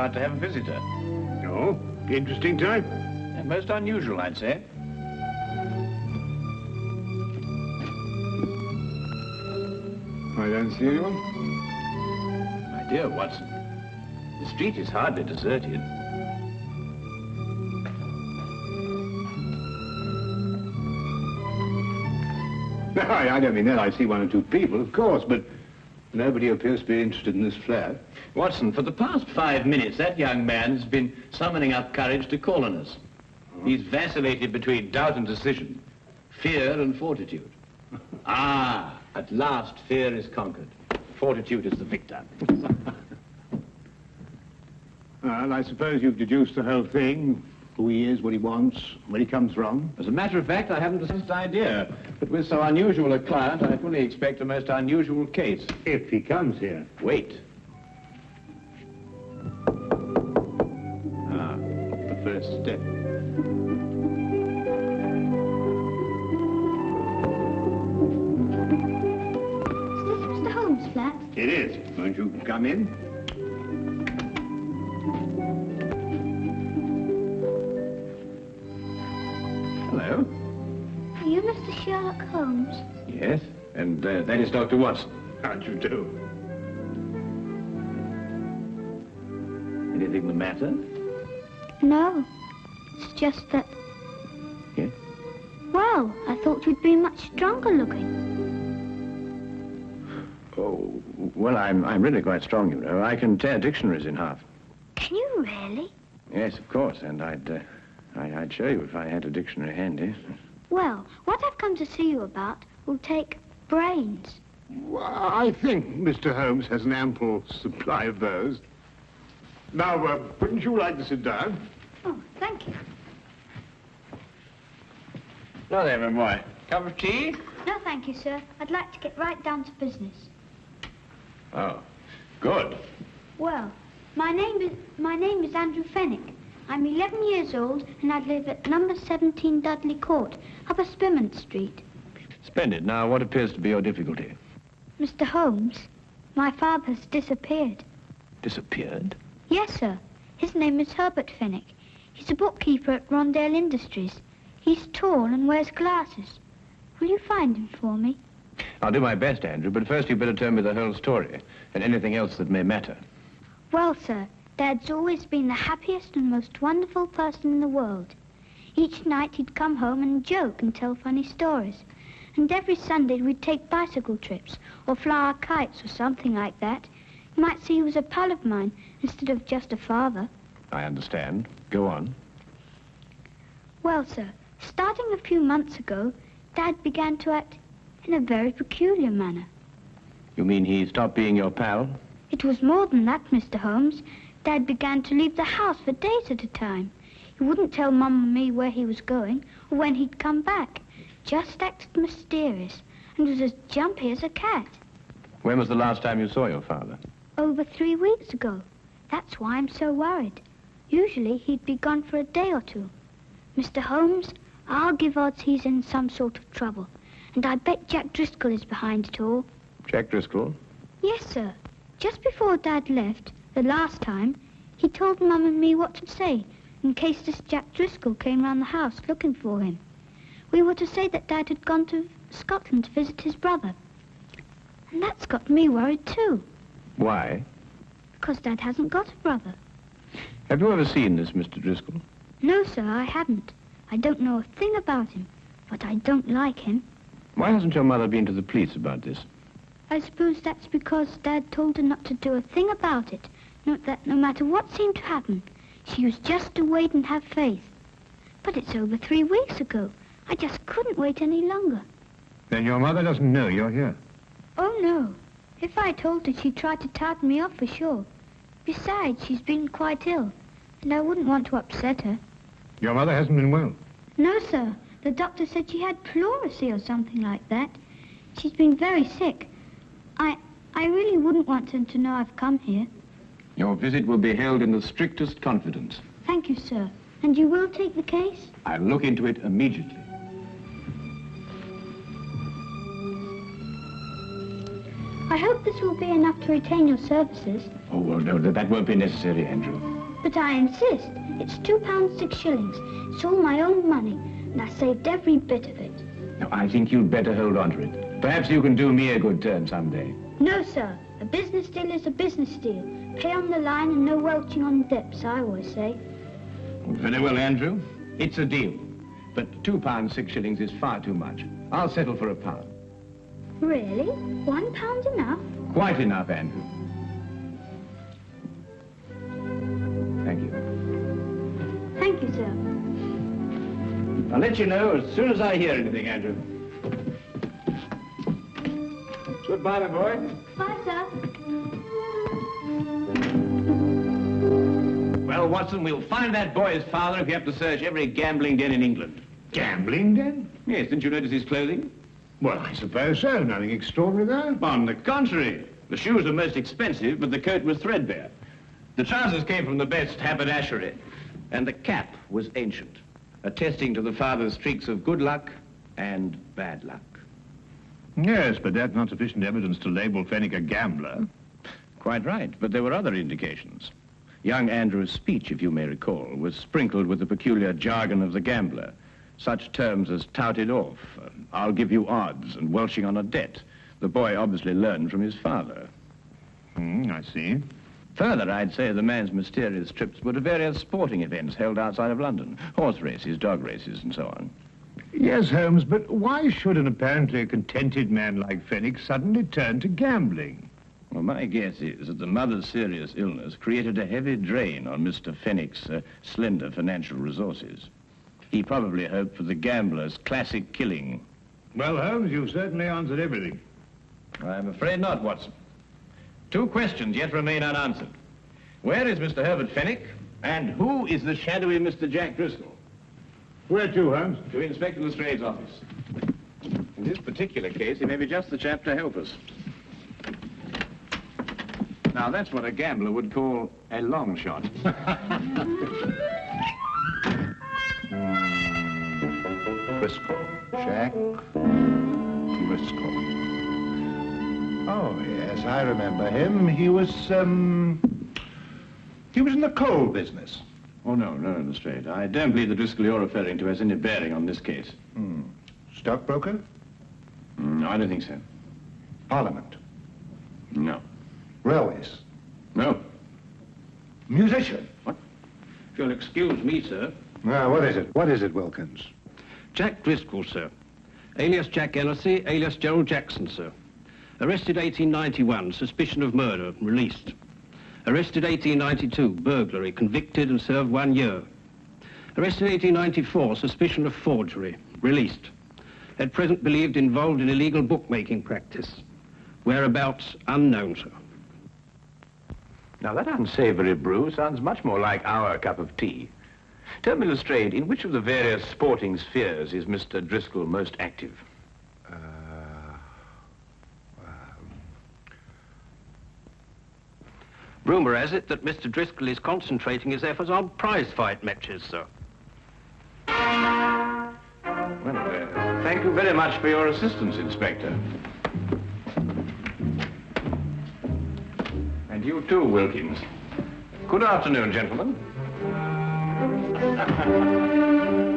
about to have a visitor. Oh, interesting time. And most unusual, I'd say. I don't see anyone. My dear Watson, the street is hardly deserted. No, I don't mean that. I see one or two people, of course, but nobody appears to be interested in this flat. Watson, for the past 5 minutes, that young man has been summoning up courage to call on us. He's vacillated between doubt and decision, fear and fortitude. Ah, at last fear is conquered. Fortitude is the victor. Well, I suppose you've deduced the whole thing. Who he is, what he wants, where he comes from. As a matter of fact, I haven't the slightest idea. But with so unusual a client, I fully expect a most unusual case. If he comes here. Wait. Ah, the first step. Is this Mr. Holmes' flat? It is. Won't you come in? Hello. Are you Mr. Sherlock Holmes? Yes, and that is Dr. Watson. How'd you do? Anything the matter? No. It's just that... Yes? Well, I thought you'd be much stronger looking. Oh, well, I'm really quite strong, you know. I can tear dictionaries in half. Can you really? Yes, of course, and I'd show you if I had a dictionary handy. Well, what I've come to see you about will take brains. Well, I think Mr. Holmes has an ample supply of those. Now, wouldn't you like to sit down? Oh, thank you. Hello there, my boy. Cup of tea? No, thank you, sir. I'd like to get right down to business. Oh, good. Well, my name is Andrew Fenwick. I'm 11 years old, and I live at number 17 Dudley Court, Upper Spearmint Street. Splendid. Now, what appears to be your difficulty? Mr. Holmes, my father's disappeared. Disappeared? Yes, sir. His name is Herbert Fenwick. He's a bookkeeper at Rondale Industries. He's tall and wears glasses. Will you find him for me? I'll do my best, Andrew, but first you'd better tell me the whole story, and anything else that may matter. Well, sir, Dad's always been the happiest and most wonderful person in the world. Each night he'd come home and joke and tell funny stories. And every Sunday we'd take bicycle trips or fly our kites or something like that. You might see he was a pal of mine instead of just a father. I understand. Go on. Well, sir, starting a few months ago, Dad began to act in a very peculiar manner. You mean he stopped being your pal? It was more than that, Mr. Holmes. Dad began to leave the house for days at a time. He wouldn't tell Mum and me where he was going or when he'd come back. Just acted mysterious and was as jumpy as a cat. When was the last time you saw your father? Over 3 weeks ago. That's why I'm so worried. Usually he'd be gone for a day or two. Mr. Holmes, I'll give odds he's in some sort of trouble. And I bet Jack Driscoll is behind it all. Jack Driscoll? Yes, sir. Just before Dad left, the last time, he told Mum and me what to say in case this Jack Driscoll came round the house looking for him. We were to say that Dad had gone to Scotland to visit his brother. And that's got me worried too. Why? Because Dad hasn't got a brother. Have you ever seen this Mr. Driscoll? No, sir, I haven't. I don't know a thing about him, but I don't like him. Why hasn't your mother been to the police about this? I suppose that's because Dad told her not to do a thing about it. That no matter what seemed to happen, she was just to wait and have faith. But it's over 3 weeks ago. I just couldn't wait any longer. Then your mother doesn't know you're here? Oh, no. If I told her, she'd try to tartan me off for sure. Besides, she's been quite ill, and I wouldn't want to upset her. Your mother hasn't been well? No, sir. The doctor said she had pleurisy or something like that. She's been very sick. I really wouldn't want them to know I've come here. Your visit will be held in the strictest confidence. Thank you, sir. And you will take the case? I'll look into it immediately. I hope this will be enough to retain your services. Oh, well, no, that won't be necessary, Andrew. But I insist. It's £2 6 shillings. It's all my own money, and I saved every bit of it. Now, I think you'd better hold on to it. Perhaps you can do me a good turn someday. No, sir. A business deal is a business deal. Pay on the line and no welching on dips, I always say. Very well, Andrew. It's a deal. But £2 6 shillings is far too much. I'll settle for £1. Really? £1 enough? Quite enough, Andrew. Thank you. Thank you, sir. I'll let you know as soon as I hear anything, Andrew. Goodbye, my boy. Bye, sir. Well, Watson, we'll find that boy's father if you have to search every gambling den in England. Gambling den? Yes, didn't you notice his clothing? Well, I suppose so. Nothing extraordinary there. On the contrary. The shoes were most expensive, but the coat was threadbare. The trousers came from the best haberdashery, and the cap was ancient, attesting to the father's streaks of good luck and bad luck. Yes, but that's not sufficient evidence to label Fenwick a gambler. Quite right, but there were other indications. Young Andrew's speech, if you may recall, was sprinkled with the peculiar jargon of the gambler. Such terms as touted off, I'll give you odds, and welching on a debt. The boy obviously learned from his father. I see. Further, I'd say the man's mysterious trips were to various sporting events held outside of London. Horse races, dog races, and so on. Yes, Holmes, but why should an apparently contented man like Fenwick suddenly turn to gambling? Well, my guess is that the mother's serious illness created a heavy drain on Mr. Fenwick's slender financial resources. He probably hoped for the gambler's classic killing. Well, Holmes, you've certainly answered everything. I'm afraid not, Watson. 2 questions yet remain unanswered. Where is Mr. Herbert Fenwick, and who is the shadowy Mr. Jack Driscoll? Where to, Holmes? To Inspector Lestrade's office. In this particular case, he may be just the chap to help us. Now, that's what a gambler would call a long shot. Driscoll. Jack Driscoll. Oh, yes, I remember him. He was in the coal business. Oh, no, Lestrade. I don't believe the Driscoll you're referring to has any bearing on this case. Stockbroker? No, I don't think so. Parliament? No. Railways? No. Musician? What? If you'll excuse me, sir. What is it? What is it, Wilkins? Jack Driscoll, sir. Alias Jack Ellerslie, alias Gerald Jackson, sir. Arrested 1891, suspicion of murder, released. Arrested 1892, burglary, convicted and served 1 year. Arrested 1894, suspicion of forgery, released. At present believed involved in illegal bookmaking practice. Whereabouts unknown, sir. Now, that unsavory brew sounds much more like our cup of tea. Tell me, Lestrade, in which of the various sporting spheres is Mr. Driscoll most active? Rumour has it that Mr. Driscoll is concentrating his efforts on prize fight matches, sir. Well, thank you very much for your assistance, Inspector. And you too, Wilkins. Good afternoon, gentlemen.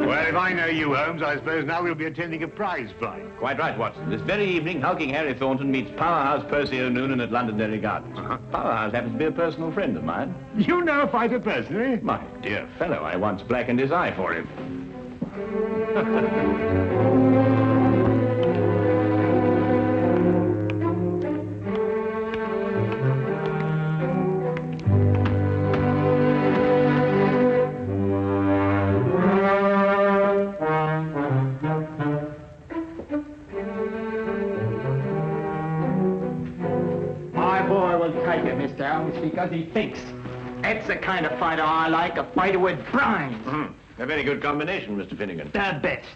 Well, if I know you, Holmes, I suppose now we'll be attending a prize fight. Quite right, Watson. This very evening, hulking Harry Thornton meets Powerhouse Percy O'Noonan at Londonderry Gardens. Powerhouse happens to be a personal friend of mine. You know a fighter personally? My dear fellow, I once blackened his eye for him. Because he thinks. That's the kind of fighter I like, a fighter with brains. A very good combination, Mr. Finnegan. The best.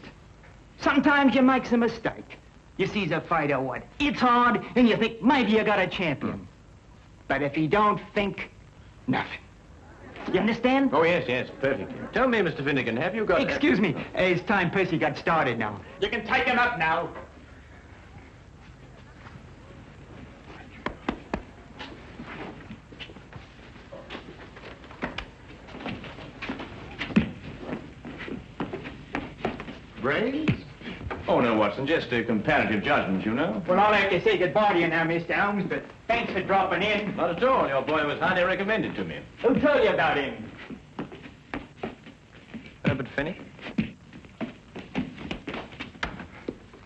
Sometimes you makes a mistake. You sees a fighter what? It's hard, and you think maybe you got a champion. But if he don't think, nothing. You understand? Oh, yes, perfectly. Tell me, Mr. Finnegan, have you got... Excuse me. It's time Percy got started now. You can take him up now. Brains? Oh, no, Watson, just a comparative judgment, you know. Well, I'll have to say goodbye to you now, Mr. Holmes, but thanks for dropping in. Not at all. Your boy was highly recommended to me. Who told you about him? Herbert Fennick?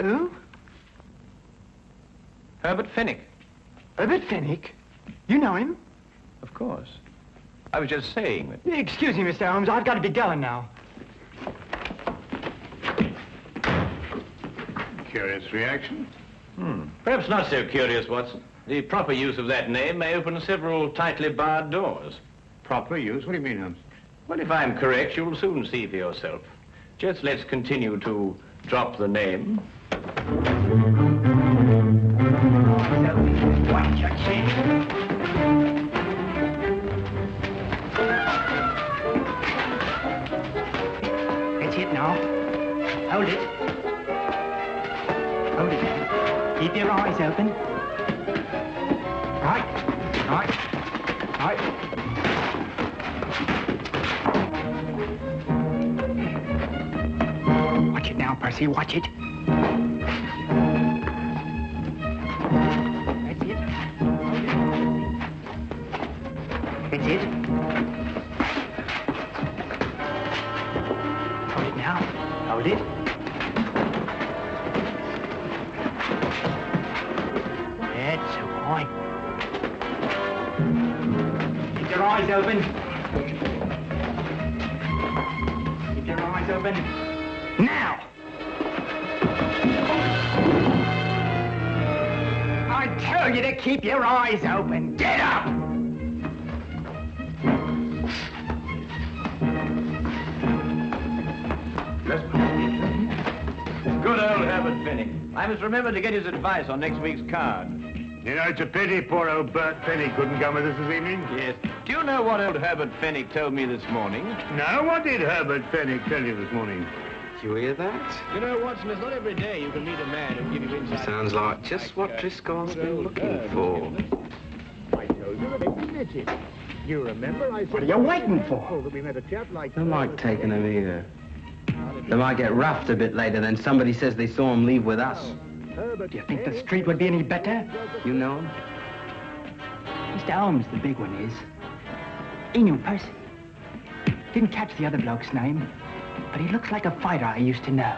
Who? Herbert Fennick. Herbert Fennick? You know him? Of course. I was just saying that. Excuse me, Mr. Holmes, I've got to be going now. Curious reaction. Perhaps not so curious, Watson. The proper use of that name may open several tightly barred doors. Proper use? What do you mean, Holmes? Well, if I'm correct, you'll soon see for yourself. Just let's continue to drop the name. Watch your chin. That's it now. Hold it. Hold it now. Keep your eyes open. Right. Watch it now, Percy. Watch it. That's it. That's it. Hold it now. Hold it. That's the boy. Keep your eyes open. Keep your eyes open. Now! I tell you to keep your eyes open. Get up! Good old Herbert Fennick. I must remember to get his advice on next week's card. You know, it's a pity poor old Bert Fennick couldn't come with us this evening. Yes. Do you know what old Herbert Fennick told me this morning? No, what did Herbert Fennick tell you this morning? Did you hear that? You know, Watson, it's not every day you can meet a man who'll give you insight. Sounds like just what Driscoll's been looking for. I told you that every minute. You remember I said... What are you waiting for? That we met a chap like... Don't like taking them either. They might get roughed a bit later, then somebody says they saw him leave with us. Do you think the street would be any better? You know him? Mr. Holmes, the big one is. He knew Percy. Didn't catch the other bloke's name, but he looks like a fighter I used to know.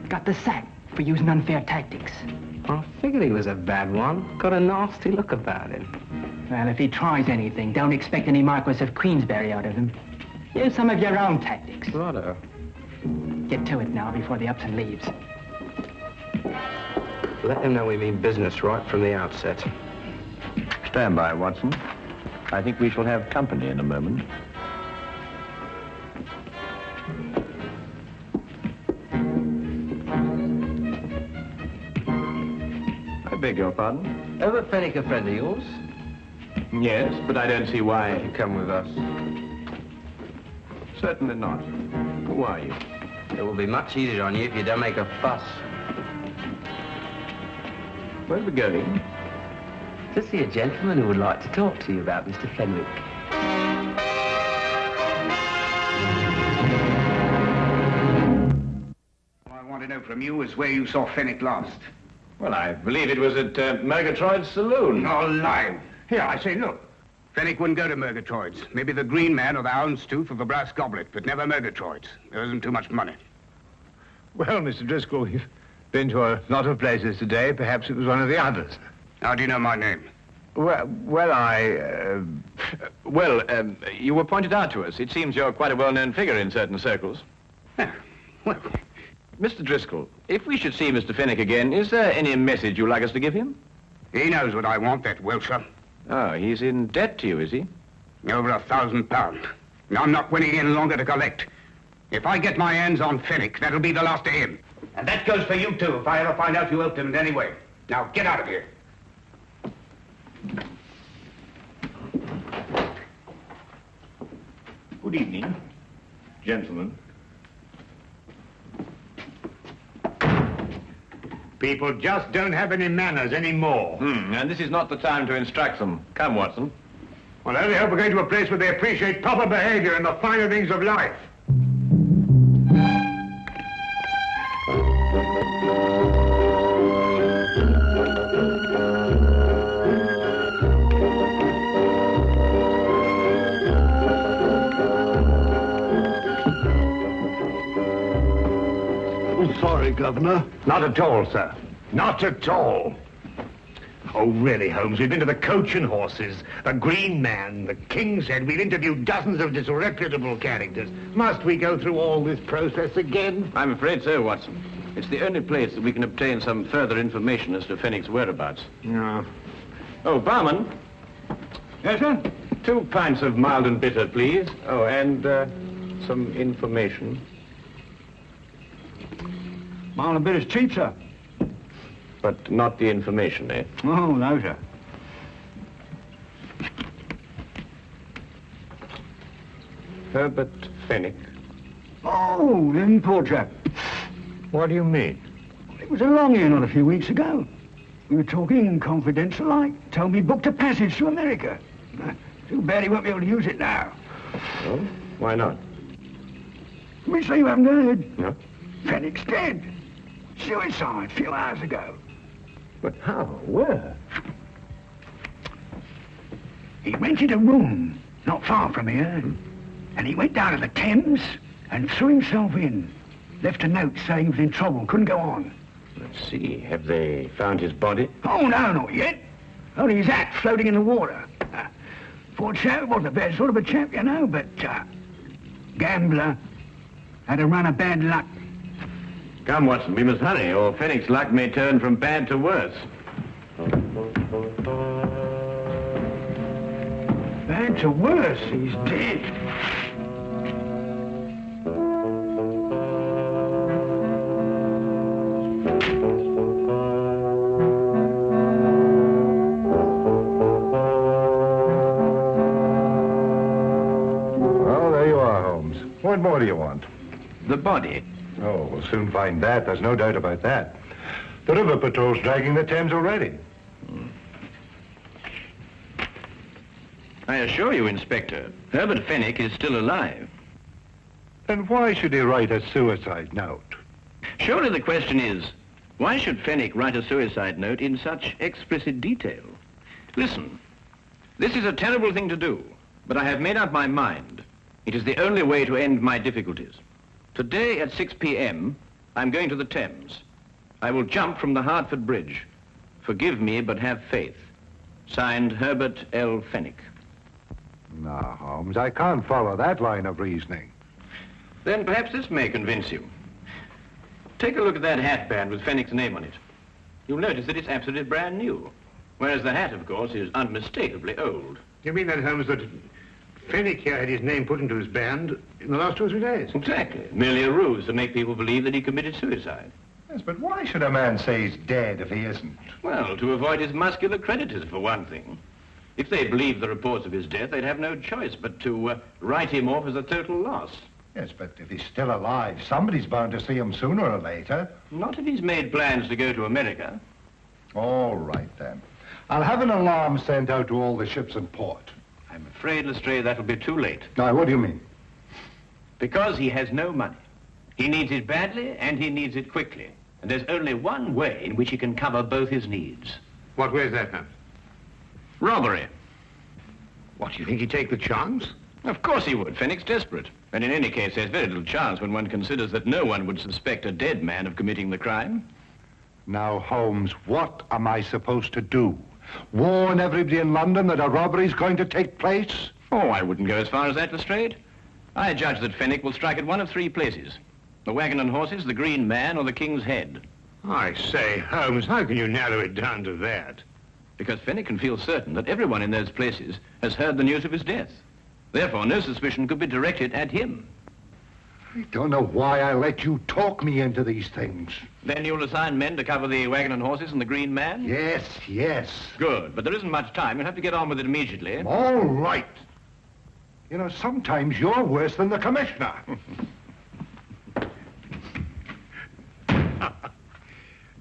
Got the sack for using unfair tactics. I figured he was a bad one. Got a nasty look about him. Well, if he tries anything, don't expect any Marquis of Queensberry out of him. Use some of your own tactics. Righto. Get to it now before the Upton leaves. Let him know we mean business right from the outset. Stand by, Watson. I think we shall have company in a moment. I beg your pardon? Herbert Fennick a friend of yours? Yes, but I don't see why. You come with us. Certainly not. Who are you? It will be much easier on you if you don't make a fuss. Where are we going? To see a gentleman who would like to talk to you about Mr. Fenwick. All I want to know from you is where you saw Fenwick last. Well, I believe it was at Murgatroyd's saloon. No lie. Here, I say, look. Fenwick wouldn't go to Murgatroyd's. Maybe the Green Man or the Houndstooth or the Brass Goblet, but never Murgatroyd's. There isn't too much money. Well, Mr. Driscoll, you've been to a lot of places today. Perhaps it was one of the others. How do you know my name? Well, You were pointed out to us. It seems you're quite a well-known figure in certain circles. Yeah, well, Mr. Driscoll, if we should see Mr. Fenwick again, is there any message you'd like us to give him? he knows what I want, that Wilshire. Oh, he's in debt to you, is he? Over £1,000. I'm not willing any longer to collect. If I get my hands on Fenwick, that'll be the last of him. And that goes for you, too, if I ever find out you helped him in any way. Now, get out of here. Good evening, gentlemen. People just don't have any manners anymore. And this is not the time to instruct them. Come, Watson. Well, I only hope we're going to a place where they appreciate proper behavior and the finer things of life. sorry, Governor. Not at all, sir. Not at all. Oh, really, Holmes? We've been to the Coach and Horses, the Green Man, the King's Head. We've interviewed dozens of disreputable characters. Must we go through all this process again? I'm afraid so, Watson. It's the only place that we can obtain some further information as to Fenwick's whereabouts. No. Oh, barman. Yes, sir? 2 pints of mild and bitter, please. Oh, and some information. Mild and bitter's cheap, sir. But not the information, eh? Oh, no, sir. Herbert Fenwick. Oh, the poor chap. What do you mean? It was along here not a few weeks ago. We were talking confidential like. Told me he booked a passage to America. Too bad he won't be able to use it now. Oh? Why not? Let me say you haven't heard. No. Fenwick's dead. Suicide a few hours ago. But how? Where? He rented a room not far from here. And he went down to the Thames and threw himself in. Left a note saying he was in trouble, couldn't go on. Let's see. Have they found his body? Oh, no, not yet. Only his hat floating in the water. Poor chap, wasn't a bad sort of a chap, you know, but gambler. Had a run of bad luck. Come, Watson, we must hurry, or Fenwick's luck may turn from bad to worse. Bad to worse, he's dead. Well, there you are, Holmes. What more do you want? The body. Oh, we'll soon find that. There's no doubt about that. The river patrol's dragging the Thames already. I assure you, Inspector, Herbert Fenwick is still alive. Then why should he write a suicide note? Surely the question is, why should Fenwick write a suicide note in such explicit detail? Listen, this is a terrible thing to do, but I have made up my mind. It is the only way to end my difficulties. Today at 6 p.m., I'm going to the Thames. I will jump from the Hertford Bridge. Forgive me, but have faith. Signed, Herbert L. Fenwick. No, Holmes, I can't follow that line of reasoning. Then perhaps this may convince you. Take a look at that hatband with Fenwick's name on it. You'll notice that it's absolutely brand new, whereas the hat, of course, is unmistakably old. You mean that, Holmes, that Fenwick here had his name put into his band in the last 2 or 3 days? Exactly. Merely a ruse to make people believe that he committed suicide. Yes, but why should a man say he's dead if he isn't? Well, to avoid his muscular creditors, for one thing. If they believed the reports of his death, they'd have no choice but to write him off as a total loss. Yes, but if he's still alive, somebody's bound to see him sooner or later. Not if he's made plans to go to America. All right, then. I'll have an alarm sent out to all the ships in port. I'm afraid, Lestrade, that'll be too late. Now, what do you mean? Because he has no money. He needs it badly, and he needs it quickly. And there's only one way in which he can cover both his needs. What way is that, Holmes? Robbery. What, do you think he'd take the chance? Of course he would. Fenwick's desperate. And in any case, there's very little chance when one considers that no one would suspect a dead man of committing the crime. Now, Holmes, what am I supposed to do? Warn everybody in London that a robbery's going to take place? Oh, I wouldn't go as far as that, Lestrade. I judge that Fenwick will strike at one of 3 places. The Wagon and Horses, the Green Man, or the King's Head. I say, Holmes, how can you narrow it down to that? Because Fenwick can feel certain that everyone in those places has heard the news of his death. Therefore, no suspicion could be directed at him. I don't know why I let you talk me into these things. Then you'll assign men to cover the Wagon and Horses and the Green Man? Yes, yes. Good, but there isn't much time. You'll have to get on with it immediately. All right. You know, sometimes you're worse than the commissioner.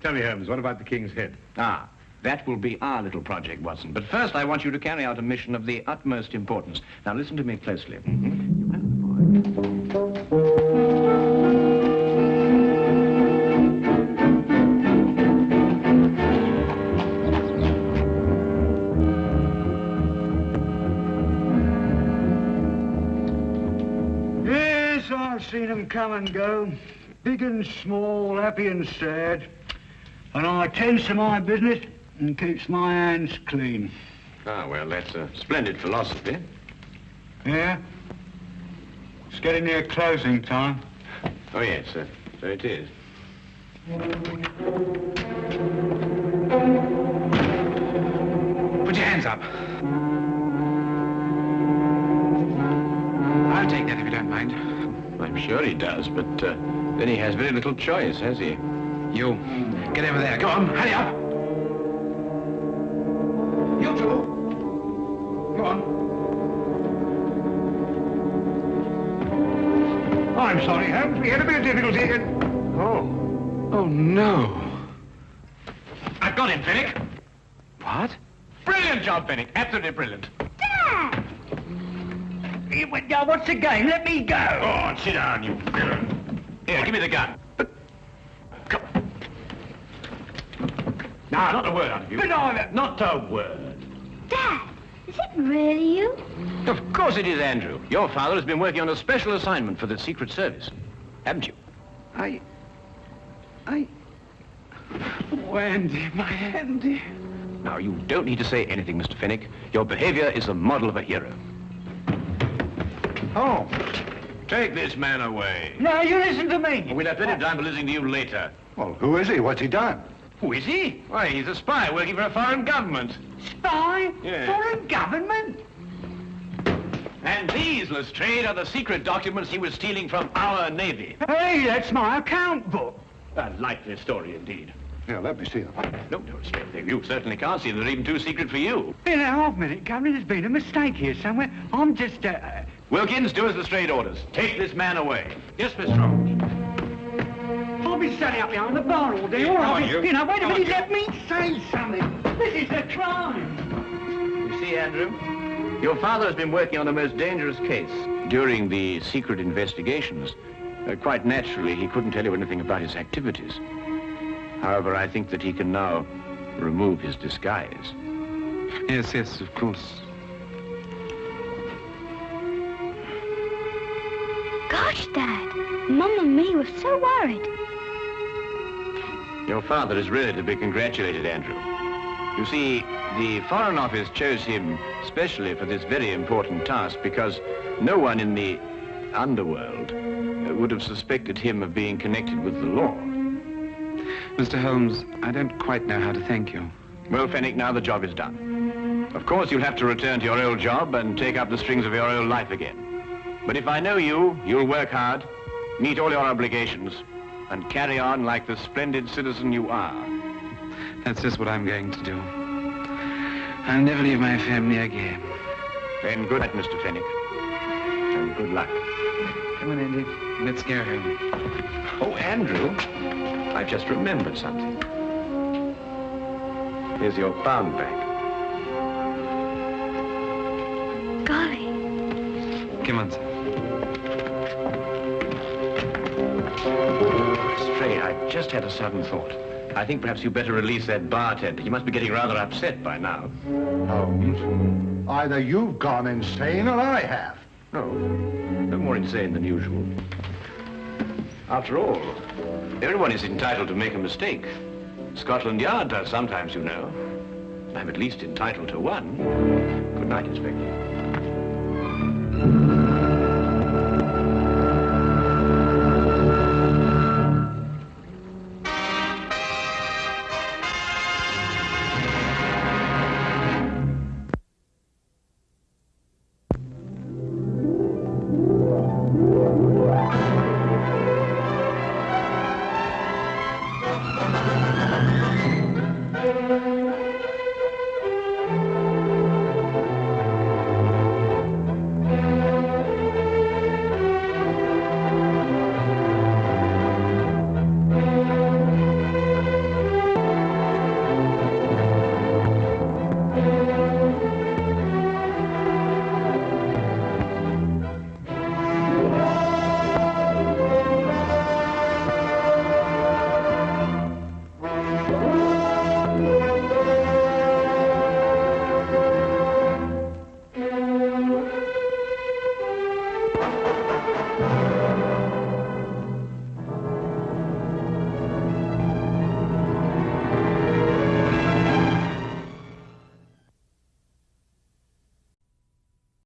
Tell me, Holmes, what about the King's Head? Ah, that will be our little project, Watson. But first, I want you to carry out a mission of the utmost importance. Now, listen to me closely. You have the boy. Yes, I've seen him come and go. big and small, happy and sad. And I attends to my business and keeps my hands clean. Ah, well, that's a splendid philosophy. Yeah? It's getting near closing time. Oh, yes, sir. So it is. Put your hands up. I'll take that if you don't mind. I'm sure he does, but then he has very little choice, has he? You, get over there. Go on, hurry up. You two. Go on. I'm sorry, Holmes. We had a bit of difficulty again. Oh, no. I've got him, Fenwick. What? Brilliant job, Fenwick. Absolutely brilliant. Dad! What's the game? Let me go. Go on, sit down, you villain. Here, give me the gun. Come. Now, not a word out of you. But Not a word. Dad, is it really you? Of course it is, Andrew. Your father has been working on a special assignment for the Secret Service. Haven't you? Oh, Andy, my Andy. Now, you don't need to say anything, Mr. Fenwick. Your behavior is the model of a hero. Holmes. Take this man away. No, you listen to me. We'll have plenty of time for listening to you later. Well, who is he? What's he done? Who is he? Why, he's a spy working for a foreign government. Spy? Yeah. Foreign government? And these, Lestrade, are the secret documents he was stealing from our Navy. Hey, that's my account book. A likely story, indeed. Here, let me see them. No, Lestrade, you certainly can't see them. They're even too secret for you. In a half-minute, Governor, there's been a mistake here somewhere. I'm just, Wilkins, do as Lestrade orders. Take this man away. Yes, Miss Holmes. I'll be standing up behind the bar all day. All right, you know, wait a minute, let me say something. This is a crime. You see, Andrew, your father has been working on a most dangerous case. During the secret investigations, quite naturally, he couldn't tell you anything about his activities. However, I think that he can now remove his disguise. Yes, of course. Gosh, Dad, Mum and me were so worried. Your father is really to be congratulated, Andrew. You see, the Foreign Office chose him specially for this very important task because no one in the underworld would have suspected him of being connected with the law. Mr. Holmes, I don't quite know how to thank you. Well, Fenwick, now the job is done. Of course, you'll have to return to your old job and take up the strings of your old life again. But if I know you, you'll work hard, meet all your obligations, and carry on like the splendid citizen you are. That's just what I'm going to do. I'll never leave my family again. Then good night, Mr. Fenwick. And good luck. Come on, Andy. Let's go home. Oh, Andrew, I've just remembered something. Here's your pound bag. Golly. Come on, sir. Stray, I just had a sudden thought. I think perhaps you'd better release that bartender. He must be getting rather upset by now. Holmes, either you've gone insane or I have. No more insane than usual. After all, everyone is entitled to make a mistake. Scotland Yard does sometimes, you know. I'm at least entitled to one. Good night, Inspector.